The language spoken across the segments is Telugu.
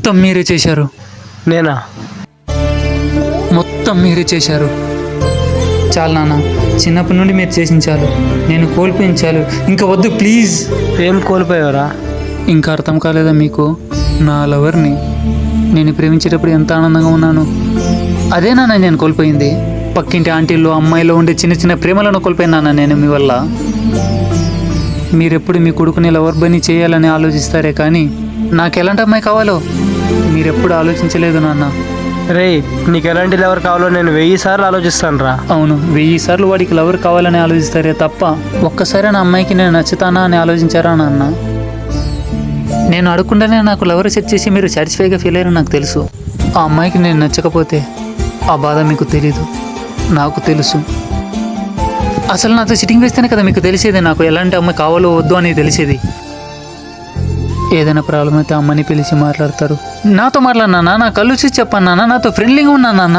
మొత్తం మీరే చేశారు. నేనా? మొత్తం మీరే చేశారు. చాలు నాన్న, చిన్నప్పటి నుండి మీరు చేసిన చాలు. నేను కోల్పోయింది చాలు. ఇంకా వద్దు ప్లీజ్. ఏం కోల్పోయావరా? ఇంకా అర్థం కాలేదా మీకు? నా లవర్ని నేను ప్రేమించేటప్పుడు ఎంత ఆనందంగా ఉన్నాను. అదే నాన్న నేను కోల్పోయింది. పక్కింటి ఆంటీలు అమ్మాయిలో ఉండే చిన్న చిన్న ప్రేమలను కోల్పోయినా నేను మీ వల్ల. మీరెప్పుడు మీ కొడుకుని లవర్ బని చేయాలని ఆలోచిస్తారే కానీ నాకు ఎలాంటి అమ్మాయి కావాలో మీరెప్పుడు ఆలోచించలేదు నాన్న. రే, నీకు ఎలాంటి లవర్ కావాలో నేను 1000 సార్లు ఆలోచిస్తాను రా. అవును, 1000 సార్లు వాడికి లవర్ కావాలని ఆలోచిస్తారే తప్ప ఒక్కసారి నా అమ్మాయికి నేను నచ్చుతానా అని ఆలోచించారా నాన్న? నేను అడగకుండానే నాకు లవర్ సెట్ చేసి మీరు సాటిస్ఫైగా ఫీల్ అయ్యారని నాకు తెలుసు. ఆ అమ్మాయికి నేను నచ్చకపోతే ఆ బాధ మీకు తెలీదు, నాకు తెలుసు. అసలు నాతో సిట్టింగ్ వేస్తేనే కదా మీకు తెలిసేది నాకు ఎలాంటి అమ్మాయి కావాలో వద్దు అని తెలిసేది. ఏదైనా ప్రాబ్లం అయితే అమ్మని పిలిచి మాట్లాడతారు. నాతో మాట్లాడినా నా కళ్ళు చూసి చెప్పాను, నాతో ఫ్రెండ్లీగా ఉన్నాను నాన్న.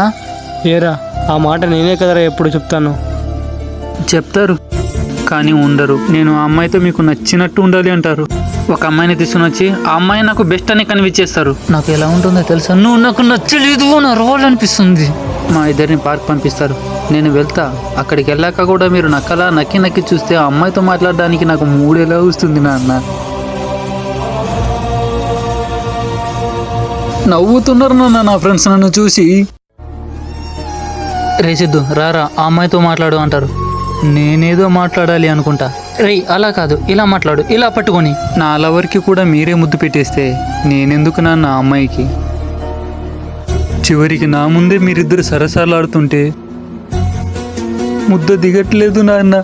ఏరా, ఆ మాట నేనే కదరా ఎప్పుడు చెప్తాను. చెప్తారు కానీ ఉండరు. నేను ఆ అమ్మాయితో మీకు నచ్చినట్టు ఉండాలి అంటారు. ఒక అమ్మాయిని తీసుకుని వచ్చి ఆ అమ్మాయి నాకు బెస్ట్ అని కనిపించేస్తారు. నాకు ఎలా ఉంటుందో తెలుసా? నువ్వు నాకు నచ్చలేదు నా రోల్ అనిపిస్తుంది. మా ఇద్దరిని పార్క్ పంపిస్తారు. నేను వెళ్తా. అక్కడికి వెళ్ళాక కూడా మీరు నక్కలా నక్కి చూస్తే ఆ అమ్మాయితో మాట్లాడడానికి నాకు మూడేలా వస్తుంది నాన్న. నవ్వుతున్నారు నాన్న నా ఫ్రెండ్స్ నన్ను చూసి. రే సిద్ధు రారా, ఆ అమ్మాయితో మాట్లాడు అంటారు. నేనేదో మాట్లాడాలి అనుకుంటా. రే అలా కాదు, ఇలా మాట్లాడు, ఇలా పట్టుకొని. నా లవర్కి కూడా మీరే ముద్దు పెట్టేస్తే నేనెందుకు నాన్న ఆ అమ్మాయికి? చివరికి నా ముందే మీరిద్దరు సరసాలాడుతుంటే ముద్ద దిగట్లేదు నాన్న.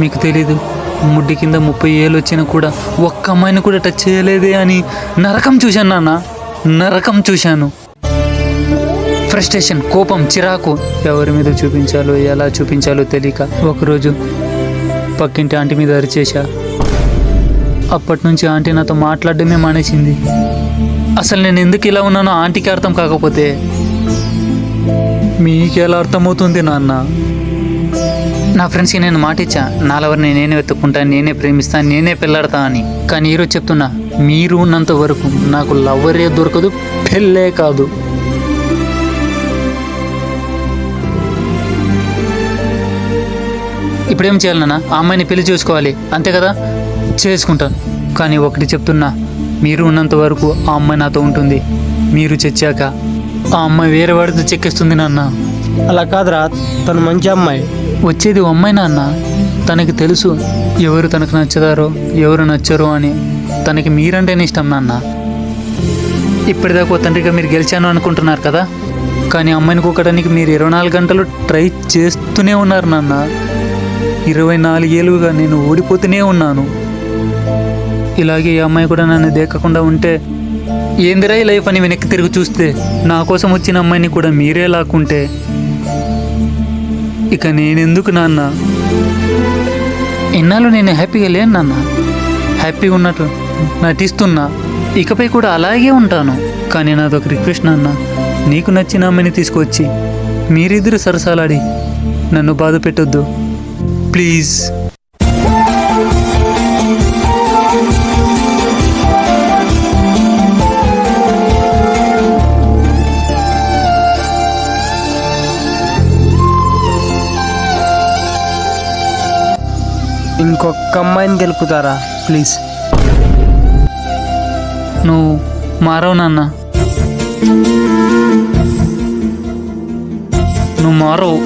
మీకు తెలీదు, ముడ్డి కింద 30 ఏళ్ళు వచ్చినా కూడా ఒక్క అమ్మాయిని కూడా టచ్ చేయలేదే అని నరకం చూశాను నాన్న, నరకం చూశాను. ఫ్రస్ట్రేషన్, కోపం, చిరాకు ఎవరి మీద చూపించాలో ఎలా చూపించాలో తెలియక ఒకరోజు పక్కింటి ఆంటీ మీద అరిచేశా. అప్పటి నుంచి ఆంటీ నాతో మాట్లాడడమే మానేసింది. అసలు నేను ఎందుకు ఇలా ఉన్నానో ఆంటీకి అర్థం కాకపోతే మీకెలా అర్థమవుతుంది నాన్న? నా ఫ్రెండ్స్కి నేను మాట ఇచ్చా, నా లవర్ని నేనే వెతుక్కుంటాను, నేనే ప్రేమిస్తాను, నేనే పెళ్ళాడతా అని. కానీ ఈరోజు చెప్తున్నా, మీరు ఉన్నంత వరకు నాకు లవ్వరే దొరకదు, పెళ్ళే కాదు. ఇప్పుడేం చేయాలి నాన్న? ఆ అమ్మాయిని పెళ్లి చేసుకోవాలి అంతే కదా? చేసుకుంటాను. కానీ ఒకటి చెప్తున్నా, మీరు ఉన్నంత వరకు ఆ అమ్మాయి నాతో ఉంటుంది. మీరు చచ్చాక ఆ అమ్మాయి వేరే వాడితో చెక్కేస్తుంది నాన్న. అలా కాదురా, తను మంచి అమ్మాయి. వచ్చేది ఓ అమ్మాయి నాన్న. తనకి తెలుసు ఎవరు తనకు నచ్చుతారో ఎవరు నచ్చరో అని. తనకి మీరంటేనే ఇష్టం నాన్న. ఇప్పటిదాకా తండ్రిగా మీరు గెలిచాను అనుకుంటున్నారు కదా, కానీ అమ్మాయిని కూకడానికి మీరు 24 గంటలు ట్రై చేస్తూనే ఉన్నారు నాన్న. 24 ఏళ్ళుగా నేను ఓడిపోతూనే ఉన్నాను. ఇలాగే ఈ అమ్మాయి కూడా నన్ను దేకకుండా ఉంటే ఏందిరా ఈ లైఫ్ అని వెనక్కి తిరిగి చూస్తే, నా కోసం వచ్చిన అమ్మాయిని కూడా మీరే లాక్కుంటే ఇక నేనెందుకు నాన్న? ఇన్నాళ్ళు నేను హ్యాపీగా లేను నాన్న. హ్యాపీగా ఉన్నట్టు నటిస్తున్నా, ఇకపై కూడా అలాగే ఉంటాను. కానీ నాదొక రిక్వెస్ట్ నాన్న, నీకు నచ్చిన అమ్మాయిని తీసుకొచ్చి మీరిద్దరు సరసాలాడి నన్ను బాధ పెట్టొద్దు ప్లీజ్. ఇంకొక అమ్మాయిని గెలుపుతారా ప్లీజ్? నువ్వు మారవు నాన్న, నువ్వు మారవు.